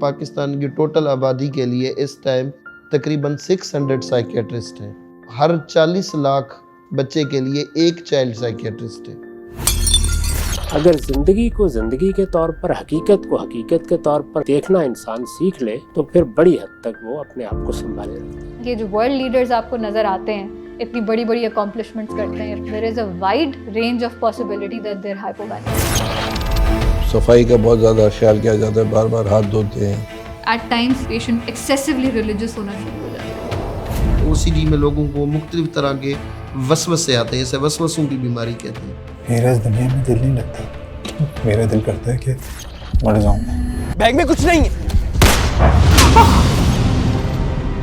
पाकिस्तान की टोटल आबादी के लिए इस टाइम तकरीबन 600 साइकियाट्रिस्ट हैं। हर 40 लाख बच्चे के लिए एक चाइल्ड साइकियाट्रिस्ट है। अगर जिंदगी को जिंदगी के तौर पर, हकीकत को हकीकत के तौर पर देखना इंसान सीख ले तो फिर बड़ी हद तक वो अपने आप को संभाले रखता है। ये जो वर्ल्ड लीडर्स आपको नजर आते हैं, इतनी बड़ी बड़ी अकॉम्प्लिशमेंट्स करते हैं, there is a wide range of possibility that they are hypovalent. सफाई का बहुत ज़्यादा ख्याल किया जाता है, बार बार हाथ धोते हैं। At times patient excessively religious होना शुरू हो जाता है। ओसीडी में लोगों को मुख्तलिफ तरह के वसवसे आते हैं, इसे वसवसों की बीमारी कहते हैं। मेरा इस दुनिया में दिल नहीं लगता, मेरा दिल करता है कि मर जाऊं। बैग में कुछ नहीं है।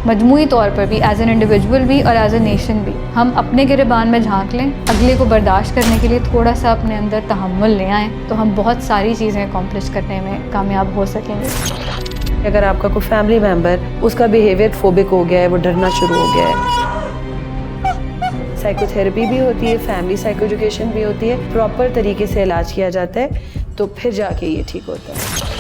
मजमूई तौर पर भी, एज एन इंडिविजुअल भी और एज ए नेशन भी, हम अपने गिरबान में झांक लें, अगले को बर्दाश्त करने के लिए थोड़ा सा अपने अंदर तहम्मुल ले आएँ, तो हम बहुत सारी चीज़ें अकॉम्प्लिश करने में कामयाब हो सकेंगे। अगर आपका कोई फैमिली मेम्बर, उसका बिहेवियर फोबिक हो गया है, वो डरना शुरू हो गया है, साइकोथेरेपी भी होती है, फैमिली साइको एजुकेशन भी होती है, प्रॉपर तरीके से इलाज किया जाता है, तो फिर जाके ये ठीक होता है।